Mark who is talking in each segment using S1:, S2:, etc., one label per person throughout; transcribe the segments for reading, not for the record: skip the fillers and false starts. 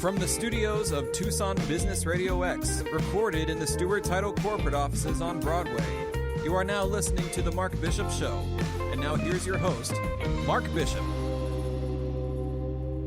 S1: From the studios of Tucson Business Radio X, recorded in the Stewart Title corporate offices on Broadway, you are now listening to The Mark Bishop Show. And now here's your host, Mark Bishop.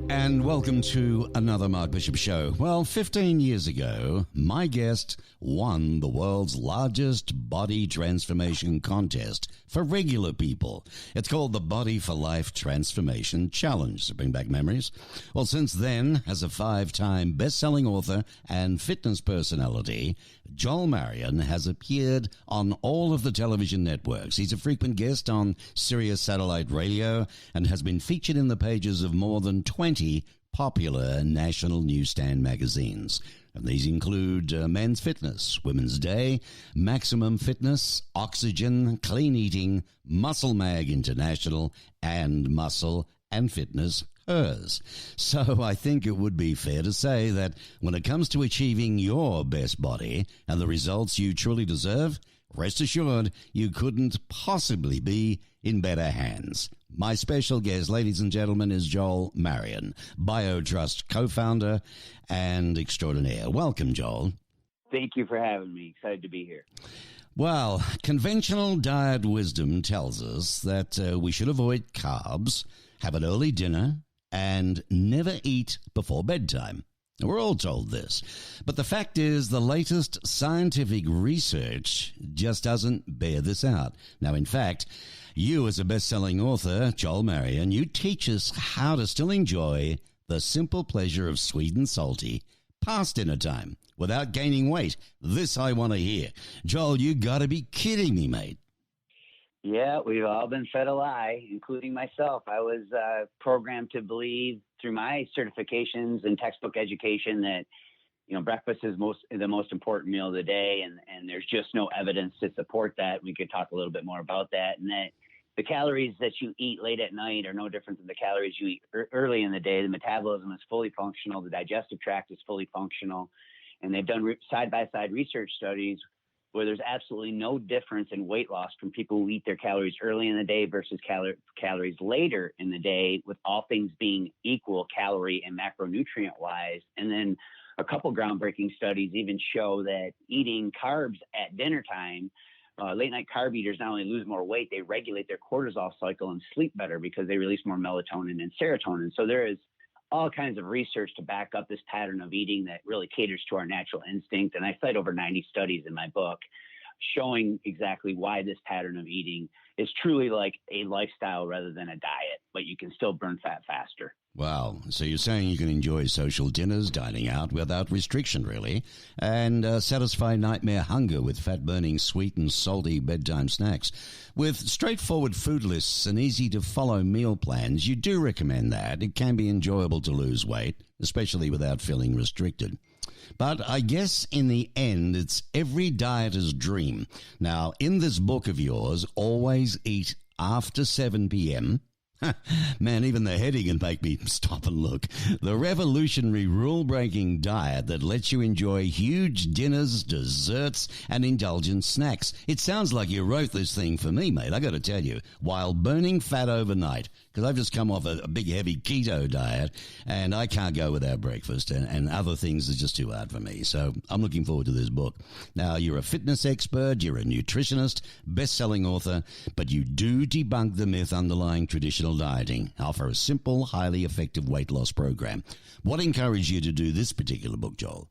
S2: And welcome to another Mark Bishop Show. Well, 15 years ago, my guest won the world's largest body transformation contest for regular people. It's called the Body for Life Transformation Challenge, to bring back memories. Well, since then, as a 5-time best-selling author and fitness personality, Joel Marion has appeared on all of the television networks. He's a frequent guest on SIRIUS satellite radio and has been featured in the pages of more than 20 popular national newsstand magazines. And these include Men's Fitness, Women's Day, Maximum Fitness, Oxygen, Clean Eating, Muscle Mag International, and Muscle and Fitness Hers. So I think it would be fair to say that when it comes to achieving your best body and the results you truly deserve, rest assured you couldn't possibly be in better hands. My special guest, ladies and gentlemen, is Joel Marion, BioTRUST co-founder and extraordinaire. Welcome, Joel.
S3: Thank you for having me. Excited to be here.
S2: Well, conventional diet wisdom tells us that we should avoid carbs, have an early dinner, and never eat before bedtime. We're all told this. But the fact is, the latest scientific research just doesn't bear this out. Now, in fact, you as a best-selling author, Joel Marion, you teach us how to still enjoy the simple pleasure of sweet and salty past dinner time without gaining weight. This I want to hear. Joel, you got to be kidding me, mate.
S3: Yeah, we've all been fed a lie, including myself. I was programmed to believe through my certifications and textbook education that, breakfast is the most important meal of the day, and there's just no evidence to support that. We could talk a little bit more about that, and that the calories that you eat late at night are no different than the calories you eat early in the day. The metabolism is fully functional. The digestive tract is fully functional, and they've done side-by-side research studies where there's absolutely no difference in weight loss from people who eat their calories early in the day versus calories later in the day, with all things being equal calorie and macronutrient wise. And then a couple groundbreaking studies even show that eating carbs at dinner time, late night carb eaters not only lose more weight, they regulate their cortisol cycle and sleep better because they release more melatonin and serotonin. So there is all kinds of research to back up this pattern of eating that really caters to our natural instinct. And I cite over 90 studies in my book showing exactly why this pattern of eating is truly like a lifestyle rather than a diet, but you can still burn fat faster.
S2: Wow. So you're saying you can enjoy social dinners, dining out without restriction, really, and satisfy nightmare hunger with fat-burning, sweet and salty bedtime snacks. With straightforward food lists and easy-to-follow meal plans, you do recommend that. It can be enjoyable to lose weight, especially without feeling restricted. But I guess in the end, it's every dieter's dream. Now, in this book of yours, Always Eat After 7 p.m., man, even the heading can make me stop and look. The revolutionary rule-breaking diet that lets you enjoy huge dinners, desserts, and indulgent snacks. It sounds like you wrote this thing for me, mate, I got to tell you, while burning fat overnight, because I've just come off a big, heavy keto diet, and I can't go without breakfast, and other things are just too hard for me. So I'm looking forward to this book. Now, you're a fitness expert, you're a nutritionist, best-selling author, but you do debunk the myth underlying traditional dieting, offer a simple, highly effective weight loss program. What encouraged you to do this particular book, Joel?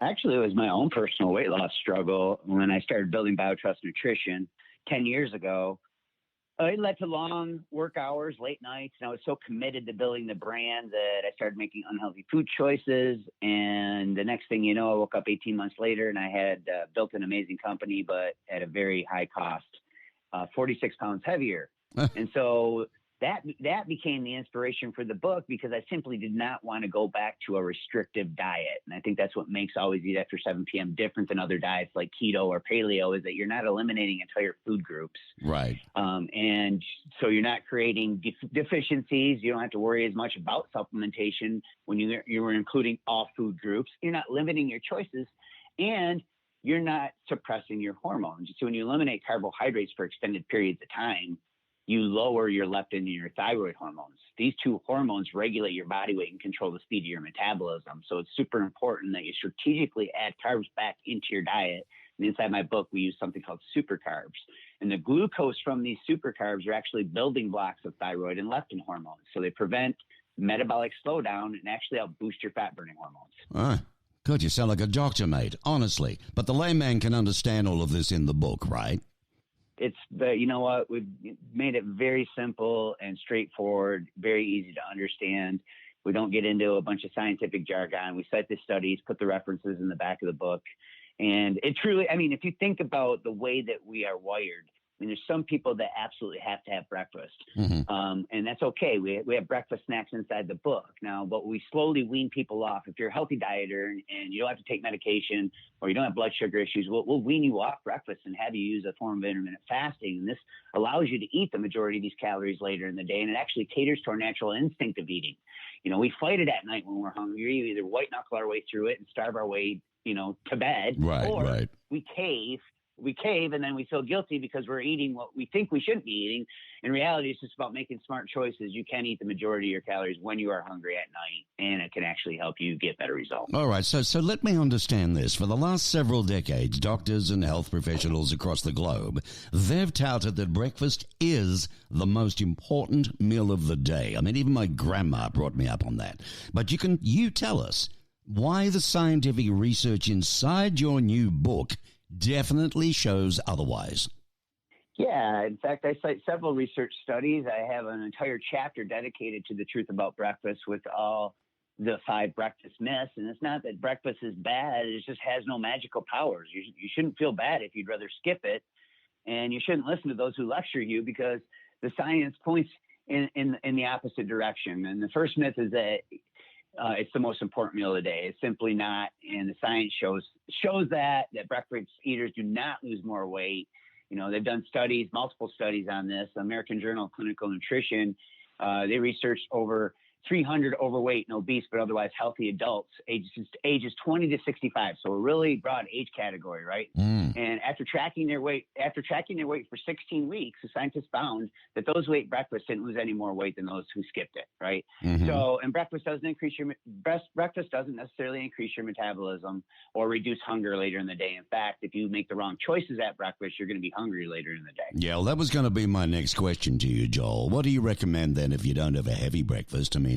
S3: Actually, it was my own personal weight loss struggle when I started building BioTRUST Nutrition 10 years ago. It led to long work hours, late nights, and I was so committed to building the brand that I started making unhealthy food choices. And the next thing you know, I woke up 18 months later and I had built an amazing company, but at a very high cost, 46 pounds heavier. And so that became the inspiration for the book, because I simply did not want to go back to a restrictive diet. And I think that's what makes Always Eat After 7 p.m. different than other diets like keto or paleo, is that you're not eliminating entire food groups.
S2: Right.
S3: And so you're not creating deficiencies. You don't have to worry as much about supplementation when you're including all food groups. You're not limiting your choices, and you're not suppressing your hormones. So when you eliminate carbohydrates for extended periods of time, you lower your leptin and your thyroid hormones. These two hormones regulate your body weight and control the speed of your metabolism. So it's super important that you strategically add carbs back into your diet. And inside my book, we use something called super carbs. And the glucose from these super carbs are actually building blocks of thyroid and leptin hormones. So they prevent metabolic slowdown and actually help boost your fat burning hormones.
S2: Ah, good. You sound like a doctor, mate, honestly. But the layman can understand all of this in the book, right?
S3: You know what? We've made it very simple and straightforward, very easy to understand. We don't get into a bunch of scientific jargon. We cite the studies, put the references in the back of the book. And it truly, I mean, if you think about the way that we are wired, I mean, there's some people that absolutely have to have breakfast. And that's okay. We have breakfast snacks inside the book. Now, but we slowly wean people off. If you're a healthy dieter and you don't have to take medication or you don't have blood sugar issues, we'll wean you off breakfast and have you use a form of intermittent fasting. And this allows you to eat the majority of these calories later in the day. And it actually caters to our natural instinct of eating. You know, we fight it at night when we're hungry. We either white knuckle our way through it and starve our way, to bed, or we cave and then we feel guilty because we're eating what we think we shouldn't be eating. In reality, it's just about making smart choices. You can eat the majority of your calories when you are hungry at night, and it can actually help you get better results.
S2: All right, so let me understand this. For the last several decades, doctors and health professionals across the globe, they've touted that breakfast is the most important meal of the day. I mean, even my grandma brought me up on that. But you tell us why the scientific research inside your new book definitely shows otherwise.
S3: Yeah, in fact, I cite several research studies. I have an entire chapter dedicated to the truth about breakfast with all the 5 breakfast myths. And it's not that breakfast is bad. It just has no magical powers. You shouldn't feel bad if you'd rather skip it. And you shouldn't listen to those who lecture you because the science points in the opposite direction. And the first myth is that it's the most important meal of the day. It's simply not. And the science shows that breakfast eaters do not lose more weight. They've done studies, multiple studies on this. American Journal of Clinical Nutrition, they researched over 300 overweight and obese, but otherwise healthy adults, ages 20 to 65. So a really broad age category, right? And after tracking their weight for 16 weeks, the scientists found that those who ate breakfast didn't lose any more weight than those who skipped it, right? So, and breakfast doesn't necessarily increase your metabolism or reduce hunger later in the day. In fact, if you make the wrong choices at breakfast, you're going to be hungry later in the day.
S2: Yeah, well, that was going to be my next question to you, Joel. What do you recommend then if you don't have a heavy breakfast? I mean,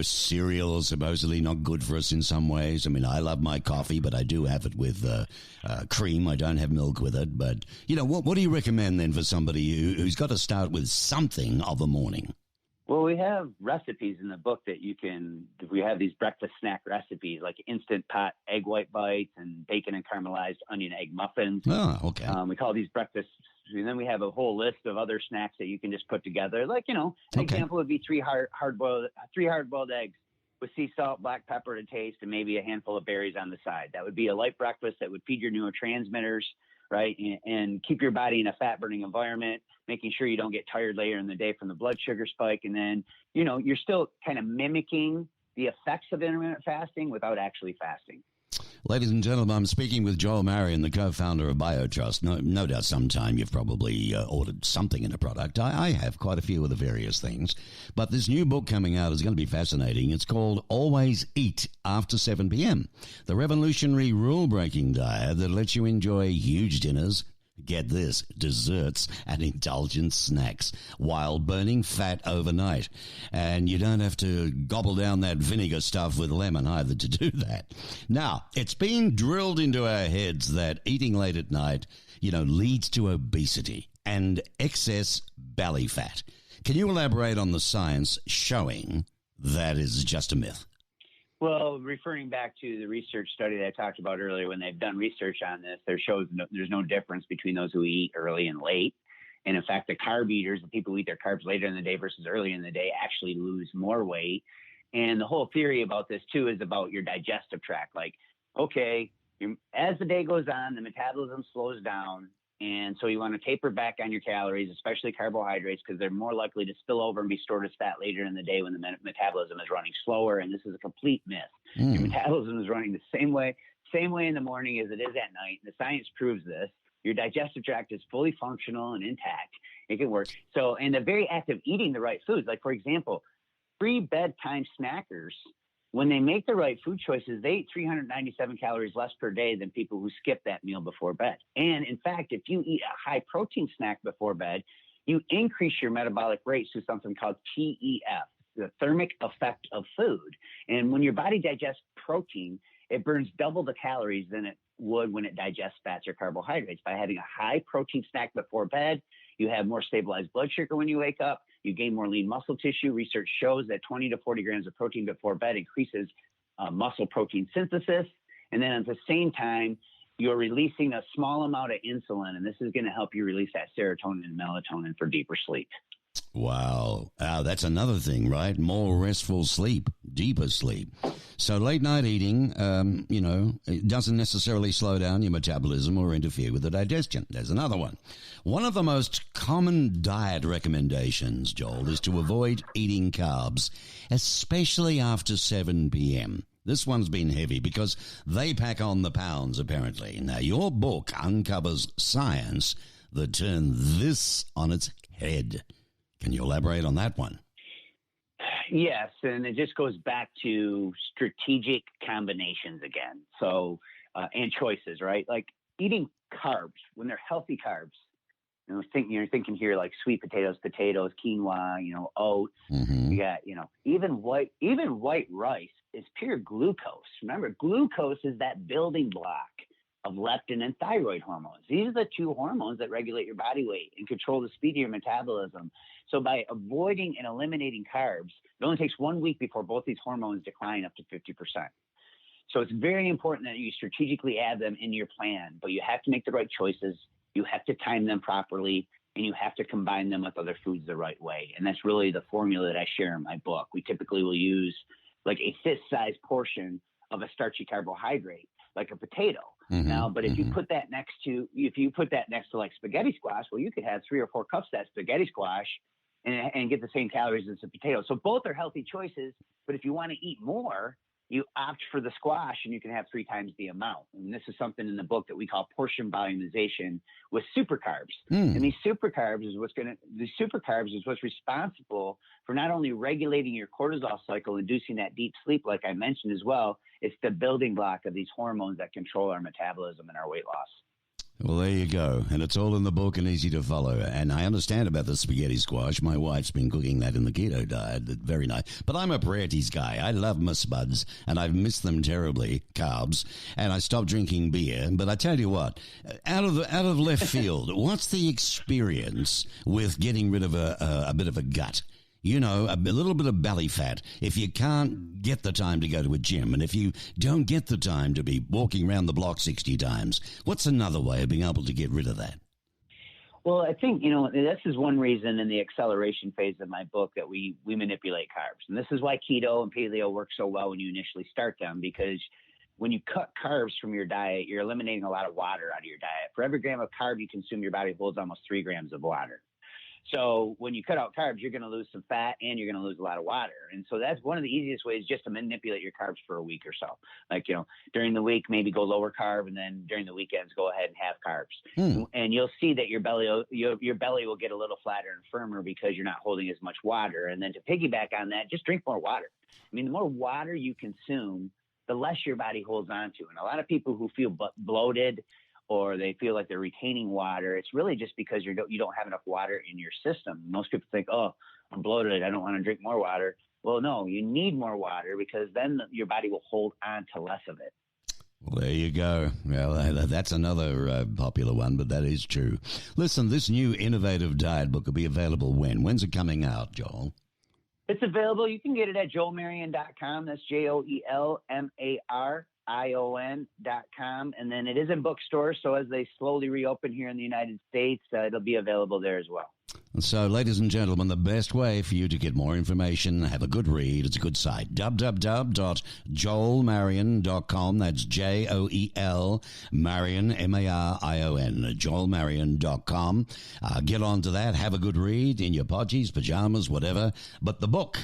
S2: cereal is supposedly not good for us in some ways. I mean, I love my coffee, but I do have it with cream. I don't have milk with it. But, what do you recommend then for somebody who's got to start with something of a morning?
S3: Well, we have recipes in the book that we have these breakfast snack recipes like instant pot egg white bites and bacon and caramelized onion egg muffins.
S2: Oh, okay.
S3: We call these breakfast. And then we have a whole list of other snacks that you can just put together. Like, an example would be 3 hard-boiled eggs with sea salt, black pepper to taste, and maybe a handful of berries on the side. That would be a light breakfast that would feed your neurotransmitters, right, and keep your body in a fat-burning environment, making sure you don't get tired later in the day from the blood sugar spike. And then, you're still kind of mimicking the effects of intermittent fasting without actually fasting.
S2: Ladies and gentlemen, I'm speaking with Joel Marion, the co-founder of BioTRUST. No doubt sometime you've probably ordered something in a product. I have quite a few of the various things. But this new book coming out is going to be fascinating. It's called Always Eat After 7 p.m., the revolutionary rule-breaking diet that lets you enjoy huge dinners, get this, desserts and indulgent snacks while burning fat overnight. And you don't have to gobble down that vinegar stuff with lemon either to do that. Now, it's been drilled into our heads that eating late at night, leads to obesity and excess belly fat. Can you elaborate on the science showing that is just a myth?
S3: Well, referring back to the research study that I talked about earlier, when they've done research on this, there's no difference between those who eat early and late. And in fact, the carb eaters, the people who eat their carbs later in the day versus early in the day, actually lose more weight. And the whole theory about this, too, is about your digestive tract. Like, okay, as the day goes on, the metabolism slows down. And so you want to taper back on your calories, especially carbohydrates, because they're more likely to spill over and be stored as fat later in the day when the metabolism is running slower. And this is a complete myth. Your metabolism is running the same way in the morning as it is at night. The science proves this. Your digestive tract is fully functional and intact. It can work. So, and the very act of eating the right foods, like for example, pre-bedtime snackers, when they make the right food choices, they eat 397 calories less per day than people who skip that meal before bed. And in fact, if you eat a high protein snack before bed, you increase your metabolic rate through something called TEF, the thermic effect of food. And when your body digests protein, it burns double the calories than it would when it digests fats or carbohydrates. By having a high protein snack before bed, you have more stabilized blood sugar when you wake up. You gain more lean muscle tissue. Research shows that 20 to 40 grams of protein before bed increases muscle protein synthesis. And then at the same time, you're releasing a small amount of insulin, and this is going to help you release that serotonin and melatonin for deeper sleep.
S2: Wow. That's another thing, right? More restful sleep, deeper sleep. So late night eating, it doesn't necessarily slow down your metabolism or interfere with the digestion. There's another one. One of the most common diet recommendations, Joel, is to avoid eating carbs, especially after 7 p.m. This one's been heavy because they pack on the pounds, apparently. Now, your book uncovers science that turned this on its head. Can you elaborate on that one?
S3: Yes, and it just goes back to strategic combinations again. So, and choices, right? Like eating carbs when they're healthy carbs. You're thinking here like sweet potatoes, quinoa, oats.
S2: Mm-hmm.
S3: You got, even white rice is pure glucose. Remember, glucose is that building block of leptin and thyroid hormones. These are the two hormones that regulate your body weight and control the speed of your metabolism. So by avoiding and eliminating carbs, it only takes 1 week before both these hormones decline up to 50%. So it's very important that you strategically add them in your plan, but you have to make the right choices. You have to time them properly, and you have to combine them with other foods the right way. And that's really the formula that I share in my book. We typically will use like a fist-sized portion of a starchy carbohydrate, like a potato.
S2: Mm-hmm.
S3: Now, but if you put that next to like spaghetti squash, well, you could have 3 or 4 cups of that spaghetti squash and get the same calories as a potato. So both are healthy choices, but if you want to eat more, you opt for the squash and you can have 3 times the amount. And this is something in the book that we call portion volumization with super carbs. And these super carbs is what's responsible for not only regulating your cortisol cycle, inducing that deep sleep, like I mentioned as well. It's the building block of these hormones that control our metabolism and our weight loss.
S2: Well, there you go. And it's all in the book and easy to follow. And I understand about the spaghetti squash. My wife's been cooking that in the keto diet. Very nice. But I'm a Prieties guy. I love my spuds, and I've missed them terribly, carbs. And I stopped drinking beer. But I tell you what, out of left field, what's the experience with getting rid of a bit of a gut? A little bit of belly fat. If you can't get the time to go to a gym, and if you don't get the time to be walking around the block 60 times, what's another way of being able to get rid of that?
S3: Well, I think, this is one reason in the acceleration phase of my book that we manipulate carbs. And this is why keto and paleo work so well when you initially start them, because when you cut carbs from your diet, you're eliminating a lot of water out of your diet. For every gram of carb you consume, your body holds almost 3 grams of water. So when you cut out carbs, you're going to lose some fat and you're going to lose a lot of water. And so that's one of the easiest ways, just to manipulate your carbs for a week or so. Like, during the week, maybe go lower carb, and then during the weekends, go ahead and have carbs. And you'll see that your belly will get a little flatter and firmer because you're not holding as much water. And then to piggyback on that, just drink more water. I mean, the more water you consume, the less your body holds on to. And a lot of people who feel bloated, or they feel like they're retaining water, it's really just because you don't have enough water in your system. Most people think, oh, I'm bloated, I don't want to drink more water. Well, no, you need more water because then your body will hold on to less of it.
S2: Well, there you go. Well, that's another popular one, but that is true. Listen, this new innovative diet book will be available when? When's it coming out, Joel?
S3: It's available. You can get it at joelmarion.com. That's JoelMarion.com. And then it is in bookstores, so as they slowly reopen here in the United States, it'll be available there as well.
S2: So, ladies and gentlemen, the best way for you to get more information, have a good read, it's a good site, www.joelmarion.com. That's Joel Marion, Marion, joelmarion.com. Get onto that, have a good read in your podgies, pajamas, whatever. But the book,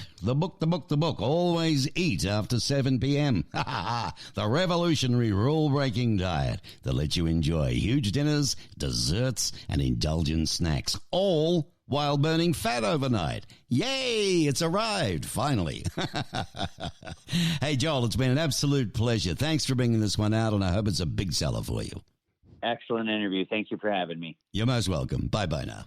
S2: always eat after 7 p.m. The revolutionary rule-breaking diet that lets you enjoy huge dinners, desserts, and indulgent snacks, all while burning fat overnight. Yay, it's arrived, finally. Hey, Joel, it's been an absolute pleasure. Thanks for bringing this one out, and I hope it's a big seller for you.
S3: Excellent interview. Thank you for having me.
S2: You're most welcome. Bye-bye now.